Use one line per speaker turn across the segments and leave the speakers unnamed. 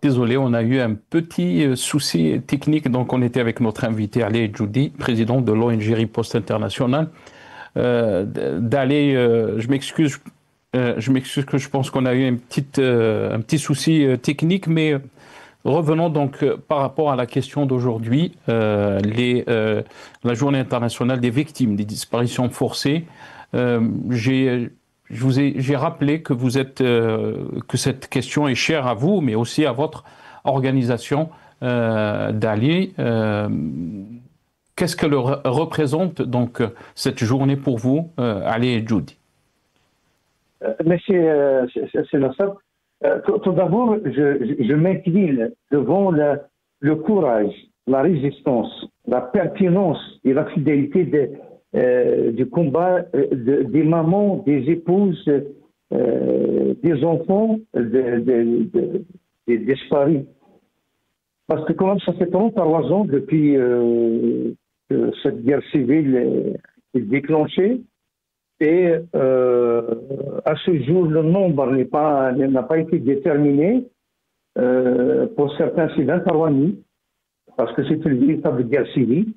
Désolé, on a eu un petit souci technique, donc on était avec notre invité Ali Djoudi, président de l'ONG Riposte International. Je m'excuse que je pense qu'on a eu un petit souci technique, mais revenons donc par rapport à la question d'aujourd'hui, la journée internationale des victimes des disparitions forcées. Euh, j'ai, j'ai rappelé que que cette question est chère à vous, mais aussi à votre organisation d'Ali. Qu'est-ce que représente donc cette journée pour vous, Ali et Judy?
Monsieur Nassab, tout d'abord, je m'incline devant le courage, la résistance, la pertinence et la fidélité du combat des mamans, des épouses, des enfants, des disparus. Parce que quand même, ça fait 33 ans depuis que cette guerre civile est déclenchée. Et à ce jour, le nombre n'a pas été déterminé. Pour certains, c'est 23 000, parce que c'est une véritable guerre civile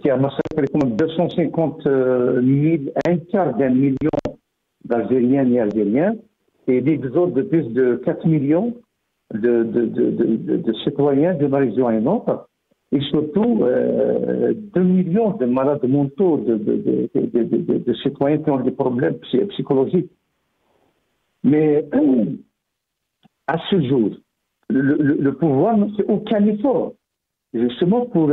qui a massacré comme 250 000, un quart d'un million d'Algériennes et Algériens, et l'exode de plus de 4 millions de citoyens de la région et nord. Et surtout 2 millions de malades mentaux, de citoyens qui ont des problèmes psychologiques. Mais à ce jour, le pouvoir ne fait aucun effort, justement pour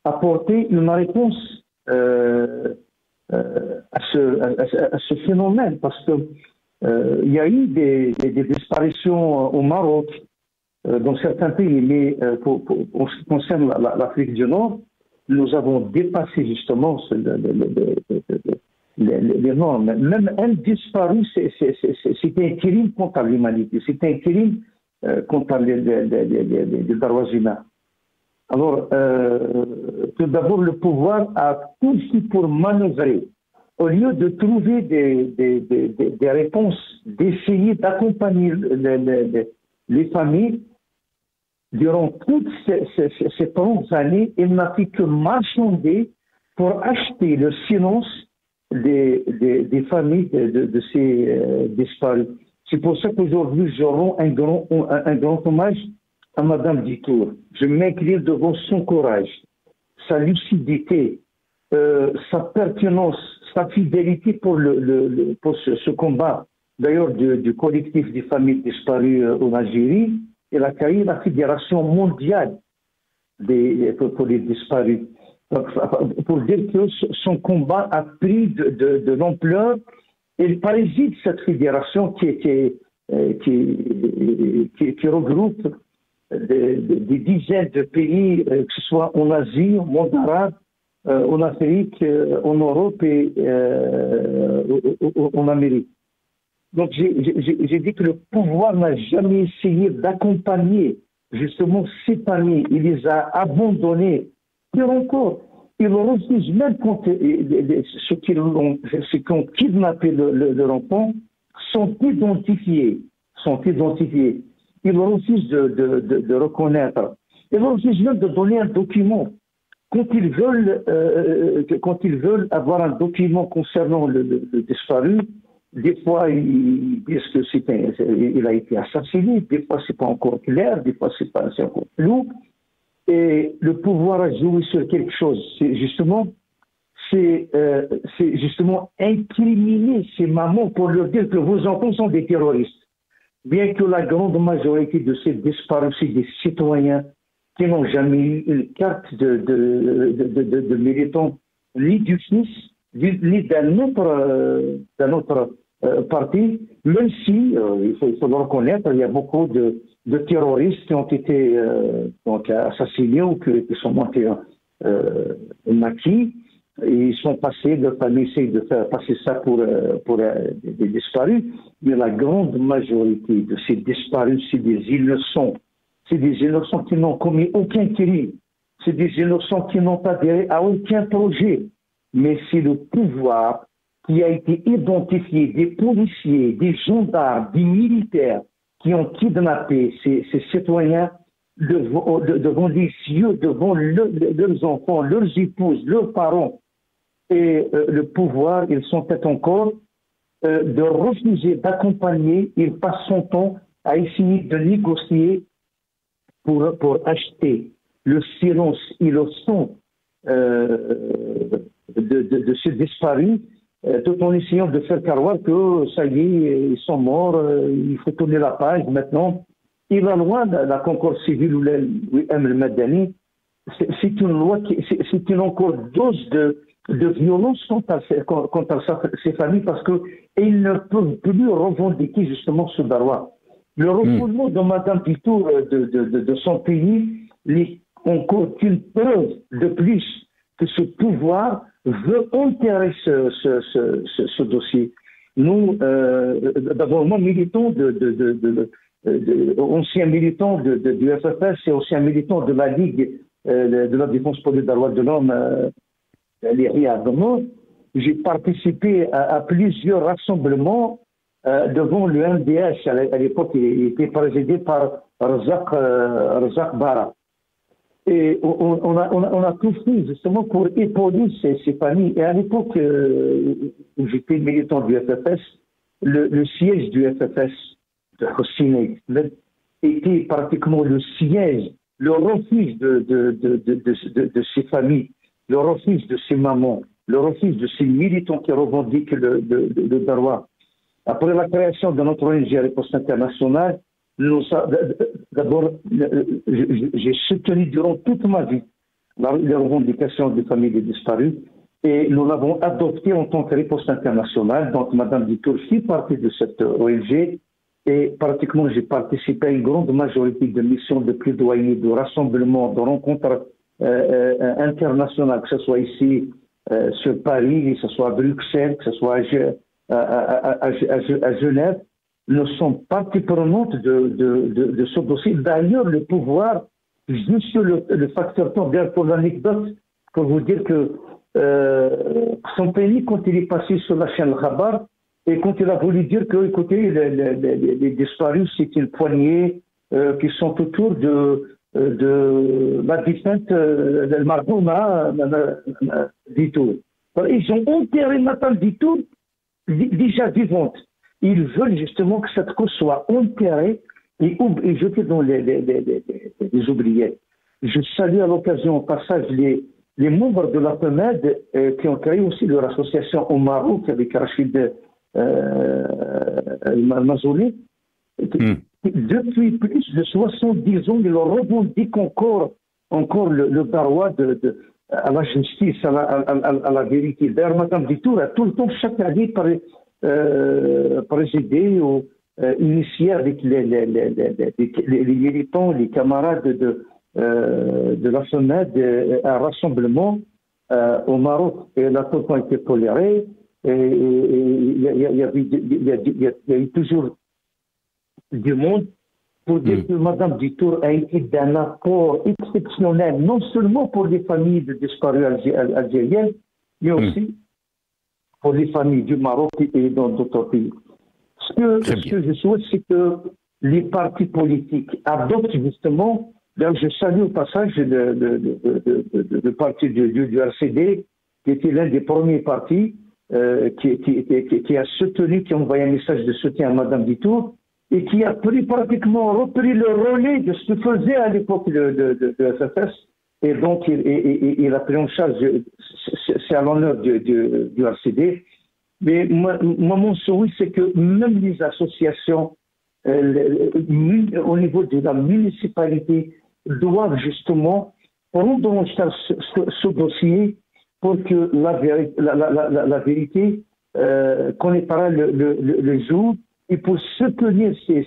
apporter une réponse à ce phénomène, parce que il y a eu des disparitions au Maroc, dans certains pays, mais pour ce qui concerne l'Afrique du Nord, nous avons dépassé justement les normes. Même un disparu, c'est un crime contre l'humanité, c'est un crime contre les droits humains. Alors, tout d'abord, le pouvoir a tout fait pour manœuvrer. Au lieu de trouver des réponses, d'essayer d'accompagner les familles, durant toutes ces 30 années, il n'a fait que marchander pour acheter le silence des familles de ces disparus. C'est pour ça qu'aujourd'hui, j'aurai un grand hommage à Madame Ditour. Je m'incline devant son courage, sa lucidité, sa pertinence, sa fidélité pour ce combat. D'ailleurs, du collectif des familles disparues en Algérie. Elle a créé la Fédération mondiale pour les disparus. Pour dire que son combat a pris de l'ampleur. Elle parasite cette fédération qui regroupe des dizaines de pays, que ce soit en Asie, au monde arabe, en Afrique, en Europe et en Amérique. Donc j'ai dit que le pouvoir n'a jamais essayé d'accompagner justement ces familles. Il les a abandonnés. Pire encore, il refuse même quand ceux qui ont kidnappé leur enfant sont identifiés. Ils refusent de reconnaître. Ils refusent même de donner un document. Quand ils veulent avoir un document concernant le disparu, des fois, ils disent qu'il a été assassiné, des fois, c'est pas encore clair, des fois, c'est encore flou. Et le pouvoir a joué sur quelque chose. C'est justement incriminer ces mamans pour leur dire que vos enfants sont des terroristes. Bien que la grande majorité de ces disparus, c'est des citoyens qui n'ont jamais eu une carte de militant, ni du FNIS, ni d'un autre parti, même si, il faut le reconnaître, il y a beaucoup de terroristes qui ont été assassinés ou qui sont montés maquis. Ils sont passés, leur famille essaie de faire passer ça pour des disparus, mais la grande majorité de ces disparus, c'est des innocents. C'est des innocents qui n'ont commis aucun crime. C'est des innocents qui n'ont adhéré à aucun projet. Mais c'est le pouvoir qui a été identifié, des policiers, des gendarmes, des militaires, qui ont kidnappé ces citoyens devant les yeux, devant leurs enfants, leurs épouses, leurs parents et le pouvoir, ils sont peut-être encore de refuser d'accompagner. Il passe son temps à essayer de négocier pour acheter le silence et le son de ces disparus, tout en essayant de faire croire que ça y est, ils sont morts, il faut tourner la page maintenant. Et la loi de la concorde civile ou le Madani, c'est une loi c'est une encore dose de violence contre ces familles parce qu'ils ne peuvent plus revendiquer justement ce droit. Le refoulement de Mme Pitour de son pays n'est encore qu'une preuve de plus que ce pouvoir veut enterrer ce dossier. Nous, d'abord, moi, militant ancien militant du FFS et ancien militant de la Ligue de la défense pour les droits de l'homme, les RIAD, j'ai participé à plusieurs rassemblements devant le MDH. À l'époque, il était présidé par Razak Bara. Et on a tout fait justement pour épauler ces familles. Et à l'époque où j'étais militant du FFS, le siège du FFS de Hosseini était pratiquement le siège, le refuge de ces familles, le refuge de ces mamans, le refuge de ces militants qui revendiquent le droit. Après la création de notre ONG Riposte Internationale, d'abord, j'ai soutenu durant toute ma vie les revendications des familles des disparus et nous l'avons adopté en tant que Riposte Internationale. Donc, Mme Ditour fait partie de cette ONG et pratiquement j'ai participé à une grande majorité de missions de plaidoyer, de rassemblements, de rencontres internationales, que ce soit ici sur Paris, que ce soit à Bruxelles, que ce soit à Genève. Nous sommes partie prenante de ce dossier. D'ailleurs, le pouvoir, juste sur le facteur temps, bien pour l'anecdote, pour vous dire que son pays, quand il est passé sur la chaîne Khabar, et quand il a voulu dire que, écoutez, les disparus, c'est une poignée qui sont autour de la défunte, le Mardouma Ditour. Ils ont enterré Mme Ditour déjà vivante. Ils veulent justement que cette cause soit enterrée et jetée dans les oubliettes. Je salue à l'occasion, au passage, les membres de la PEMED qui ont créé aussi leur association au Maroc avec Rachid Mazouli. Depuis plus de 70 ans, ils revendiquent encore le droit à la justice, à la vérité. D'ailleurs, Mme Ditour a tout le temps, chaque année, présidé ou initié avec les militants, les camarades de la FEMED un rassemblement au Maroc. Et elle a tout le temps été tolérée. Il y a eu toujours du monde pour dire que Mme Ditour a été d'un apport exceptionnel, non seulement pour les familles de disparus algériennes, mais aussi pour les familles du Maroc et dans d'autres pays. Ce que je souhaite, c'est que les partis politiques adoptent justement, je salue au passage le parti du RCD, qui était l'un des premiers partis qui a soutenu, qui a envoyé un message de soutien à Mme Ditour, et qui a pratiquement repris le relais de ce que faisait à l'époque de FFS. Et donc, il a pris en charge, c'est à l'honneur du RCD. Mais moi, mon souhait, c'est que même les associations, au niveau de la municipalité, doivent justement prendre en charge ce dossier pour que la vérité connaîtra le jour et pour soutenir ces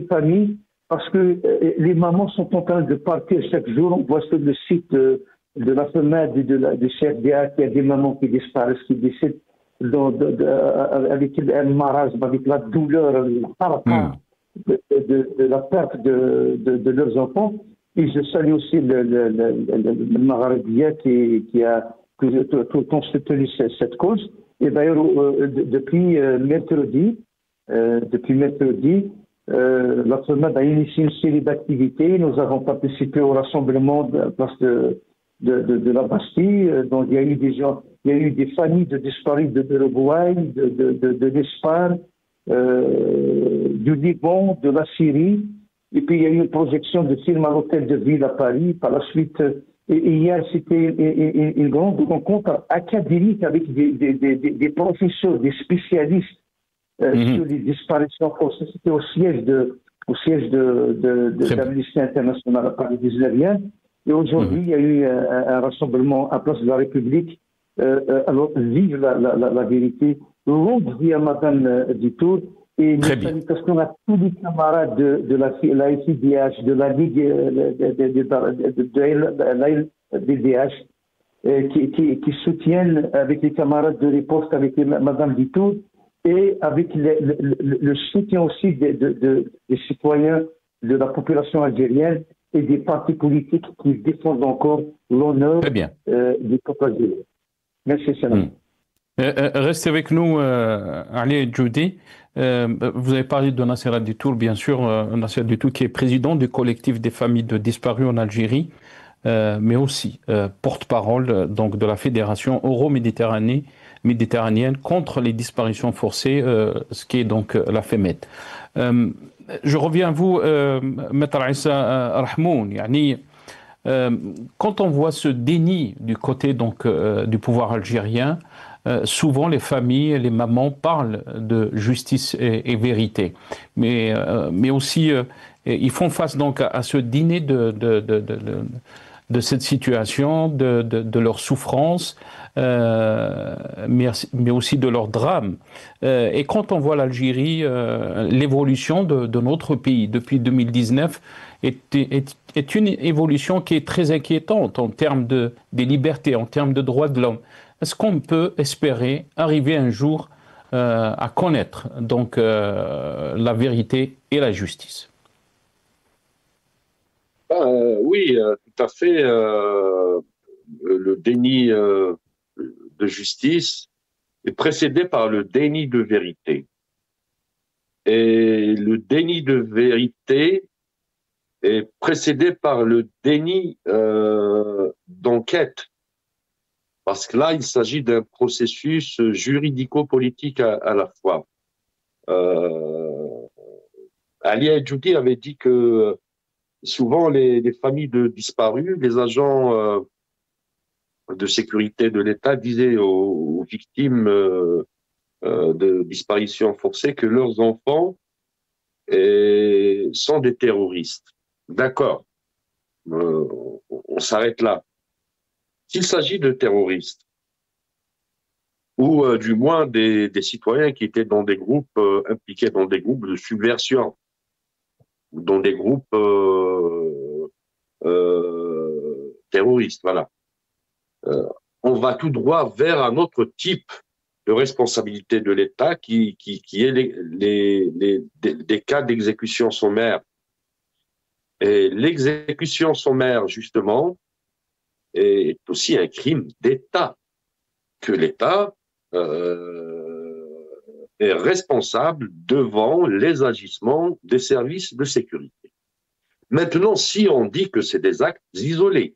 familles. Parce que les mamans sont en train de partir chaque jour. On voit sur le site de la FEMED et du CFDA qu'il y a des mamans qui disparaissent, qui décèdent avec un marasme, avec la douleur de la perte de leurs enfants. Et je salue aussi le Maghrébien qui a tout le temps soutenu cette cause. Et d'ailleurs, depuis mercredi, la FEMAD a initié une série d'activités. Nous avons participé au rassemblement de la place de la Bastille. Donc, il y a eu des gens, il y a eu des familles de disparus de l'Uruguay, de l'Espagne, du Liban, de la Syrie. Et puis, il y a eu une projection de film à l'Hôtel de Ville à Paris. Par la suite, et hier, c'était une grande rencontre académique avec des professeurs, des spécialistes sur les disparitions forcées. C'était au siège d'Amnesty International à Paris 19e. Et aujourd'hui, il y a eu un rassemblement à Place de la République. Alors, vive la vérité. Longue vie à Madame Dutour. Et une salutation à tous les camarades de la FIDH, de la Ligue de l'IDH, qui soutiennent avec les camarades de riposte, avec Madame Dutour, et avec le soutien aussi des citoyens de la population algérienne et des partis politiques qui défendent encore l'honneur du peuple algérien. Merci, Salam.
Restez avec nous, Ali et Judy. Vous avez parlé de Nasser Al-Ditour, bien sûr, Nasser Al-Ditour qui est président du collectif des familles de disparus en Algérie, mais aussi porte-parole donc de la Fédération euro-méditerranéenne contre les disparitions forcées, ce qui est donc la FEMED. Je reviens à vous, Maître Issa Rahmoun. Yani, quand on voit ce déni du côté donc du pouvoir algérien, souvent les familles, les mamans parlent de justice et vérité, mais aussi ils font face donc à ce déni de cette situation, de leur souffrance, mais aussi de leur drame. Et quand on voit l'Algérie, l'évolution de notre pays depuis 2019 est une évolution qui est très inquiétante en termes des libertés, en termes de droits de l'homme. Est-ce qu'on peut espérer arriver un jour à connaître donc la vérité et la justice?
Oui, tout à fait. Le déni de justice est précédé par le déni de vérité. Et le déni de vérité est précédé par le déni d'enquête. Parce que là, il s'agit d'un processus juridico-politique à la fois. Ali Judy avait dit que souvent les familles de disparus, les agents de sécurité de l'État disaient aux victimes de disparitions forcées que leurs enfants sont des terroristes. D'accord, on s'arrête là. S'il s'agit de terroristes, ou du moins des citoyens qui étaient dans des groupes, impliqués dans des groupes de subversion, ou dans des groupes terroristes, voilà. On va tout droit vers un autre type de responsabilité de l'État qui est des cas d'exécution sommaire. Et l'exécution sommaire, justement, est aussi un crime d'État, que l'État est responsable devant les agissements des services de sécurité. Maintenant, si on dit que c'est des actes isolés,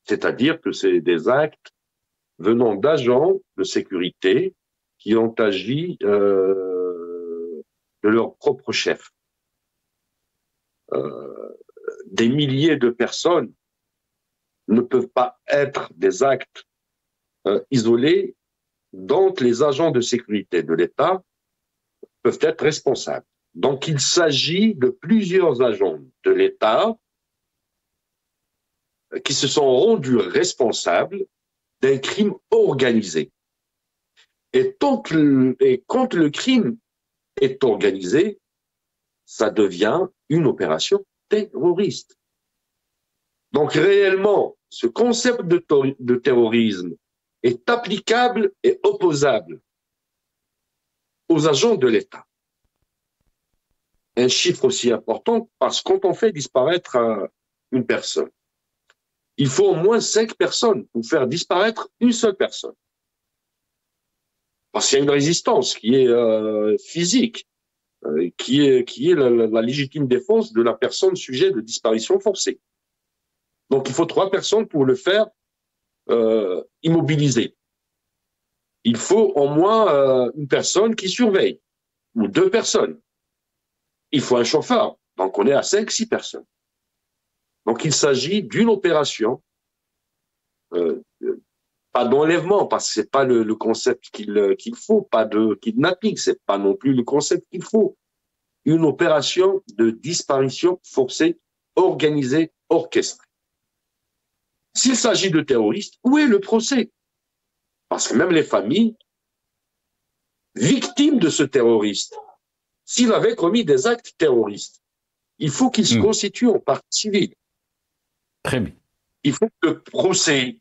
c'est-à-dire que c'est des actes venant d'agents de sécurité qui ont agi de leur propre chef, des milliers de personnes ne peuvent pas être des actes isolés dont les agents de sécurité de l'État peuvent être responsables. Donc, il s'agit de plusieurs agents de l'État qui se sont rendus responsables d'un crime organisé. Et quand le crime est organisé, ça devient une opération terroriste. Donc, réellement, ce concept de terrorisme est applicable et opposable aux agents de l'État. Un chiffre aussi important, parce que quand on fait disparaître une personne, il faut au moins 5 personnes pour faire disparaître une seule personne. Parce qu'il y a une résistance qui est physique. qui est la légitime défense de la personne sujet de disparition forcée. Donc il faut 3 personnes pour le faire immobiliser. Il faut au moins une personne qui surveille, ou 2 personnes. Il faut un chauffeur, donc on est à 5-6 personnes. Donc il s'agit d'une opération, pas d'enlèvement, parce que c'est pas le concept qu'il faut, pas de kidnapping, c'est pas non plus le concept qu'il faut. Une opération de disparition forcée, organisée, orchestrée. S'il s'agit de terroristes, où est le procès? Parce que même les familles victimes de ce terroriste, s'il avait commis des actes terroristes, il faut qu'il se constitue en partie civile.
Très bien.
Il faut que le procès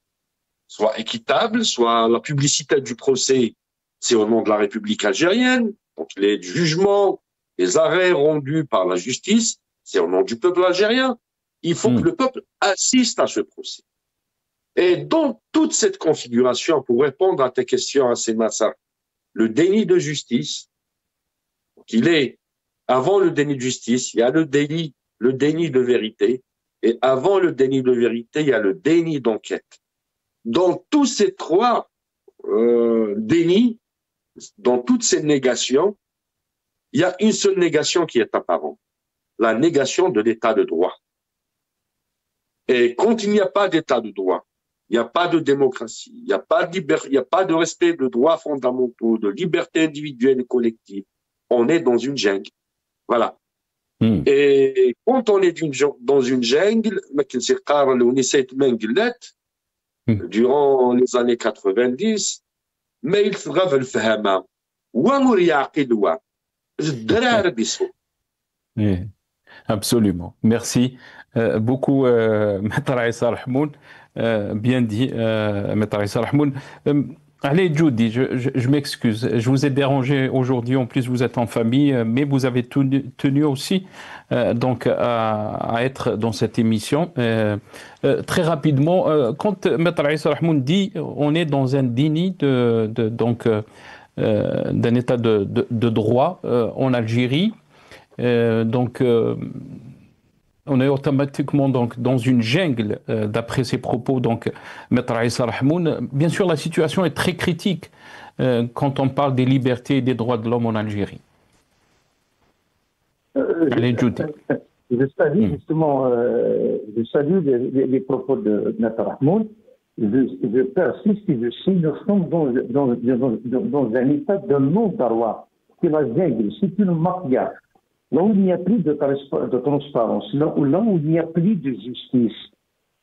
soit équitable, soit la publicité du procès, c'est au nom de la République algérienne, donc les jugements, les arrêts rendus par la justice, c'est au nom du peuple algérien. Il faut que le peuple assiste à ce procès. Et dans toute cette configuration, pour répondre à tes questions, Massa, le déni de justice, il est, avant le déni de justice, il y a le déni de vérité, et avant le déni de vérité, il y a le déni d'enquête. Dans tous ces 3 dénis, dans toutes ces négations, il y a une seule négation qui est apparente, la négation de l'état de droit. Et quand il n'y a pas d'état de droit, il n'y a pas de démocratie, il n'y a pas de respect de droits fondamentaux, de liberté individuelle et collective, on est dans une jungle. Voilà. Et quand on est dans une jungle, durant les années 90, mais il faudra le faire.
Absolument. Merci beaucoup, Maître Aïssa Rahmoun. Bien dit, Maître Aïssa Rahmoun. Allez, Judy, je m'excuse. Je vous ai dérangé aujourd'hui. En plus, vous êtes en famille, mais vous avez tenu aussi donc à être dans cette émission. Très rapidement, quand Maître Aïssa Rahmoun dit on est dans un déni donc d'un état de droit en Algérie, donc on est automatiquement donc dans une jungle, d'après ses propos, donc Maître Aïssa Rahmoun. Bien sûr, la situation est très critique quand on parle des libertés et des droits de l'homme en Algérie. Allez, Judy.
Je salue justement, je salue les propos de Maître Rahmoun. Je persiste et je sais, nous sommes dans un état de non-droit. C'est la jungle, c'est une mafia. Là où il n'y a plus de transparence, là où il n'y a plus de justice,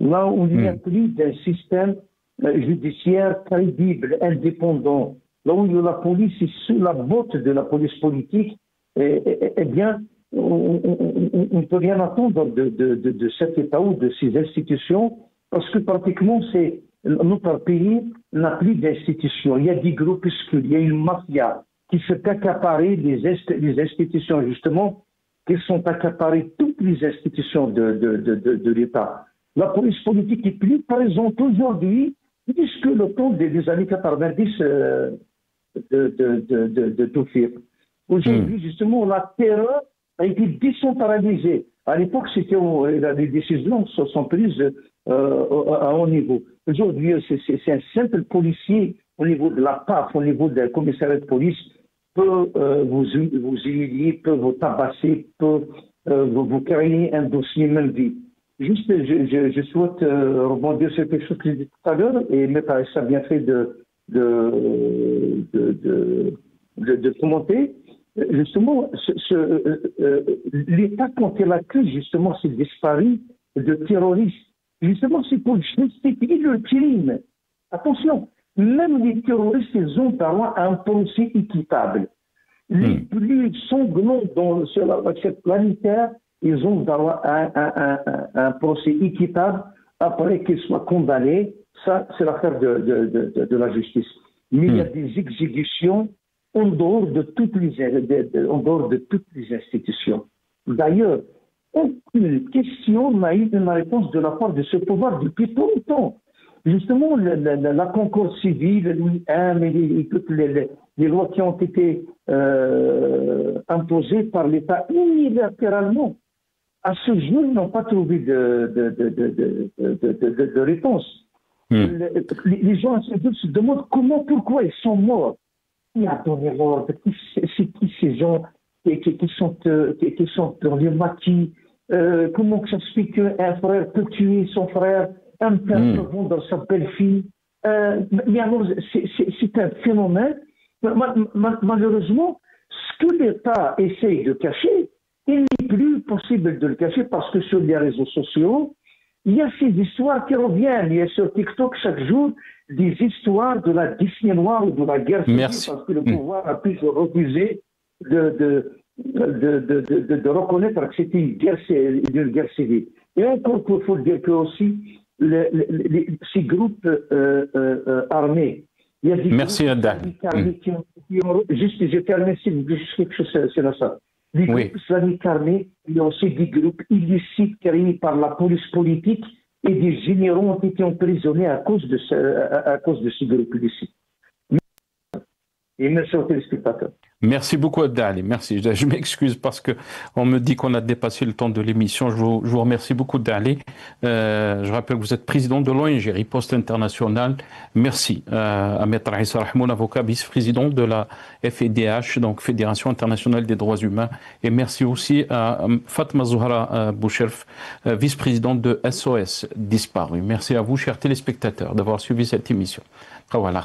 là où il n'y a plus d'un système judiciaire crédible, indépendant, là où la police est sous la botte de la police politique, eh bien, on ne peut rien attendre de cet État ou de ces institutions, parce que pratiquement, notre pays n'a plus d'institutions. Il y a des groupuscules, il y a une mafia qui se accaparer les institutions, justement, qui sont accaparées toutes les institutions de l'État. La police politique est plus présente aujourd'hui, puisque le temps des années 90 de Toufir. Aujourd'hui, justement, la terreur a été décentralisée. À l'époque, les décisions sont prises à haut niveau. Aujourd'hui, c'est un simple policier au niveau de la PAF, au niveau du commissariat de police, peut vous humilier, peut vous tabasser, peut vous créer un dossier même vie. Juste, je souhaite rebondir sur quelque chose que j'ai dit tout à l'heure, et me paraît ça bien fait de commenter. Justement, l'État, quand il accuse justement ces disparus de terroristes, justement, c'est pour justifier le crime. Attention, même les terroristes, ils ont droit à un procès équitable. Les plus sanglants sur la recette planétaire, ils ont droit à un procès équitable après qu'ils soient condamnés. Ça, c'est l'affaire de la justice. Mais il y a des exécutions en dehors de toutes les institutions. D'ailleurs, aucune question n'a eu une réponse de la part de ce pouvoir depuis longtemps. justement la concorde civile, l'OIM et toutes les lois qui ont été imposées par l'État unilatéralement, à ce jour, n'ont pas trouvé de réponse. Les gens se demandent pourquoi ils sont morts. Qui a donné l'ordre? C'est qui ces gens qui sont dans les maquis? Comment ça se fait qu'un frère peut tuer son frère, un père peut vendre sa belle-fille? Mais alors, c'est un phénomène. Malheureusement, ce que l'État essaye de cacher, il n'est plus possible de le cacher parce que sur les réseaux sociaux, il y a ces histoires qui reviennent. Il y a sur TikTok chaque jour des histoires de la Disney noire ou de la guerre civile parce que le pouvoir a pu se refuser de reconnaître que c'était une guerre civile. Et encore, il faut dire que aussi, ces groupes armés, il y a des groupes armés qui ont juste, je termine juste quelque chose, c'est ça. Les groupes islamiques armés, il y a aussi des groupes illicites créés par la police politique et des généraux ont été emprisonnés à cause de ces groupes illicites. Et merci aux téléspectateurs.
Merci beaucoup, Abdali. Merci. Je m'excuse parce qu'on me dit qu'on a dépassé le temps de l'émission. Je vous remercie beaucoup, Abdali. Je rappelle que vous êtes président de l'ONG Riposte Internationale. Merci à Maître Issa Rahmoun, avocat vice-président de la FEDH, donc Fédération Internationale des Droits Humains. Et merci aussi à Fatma Zouhra Boucherf, vice-présidente de SOS Disparu. Merci à vous, chers téléspectateurs, d'avoir suivi cette émission. Au revoir.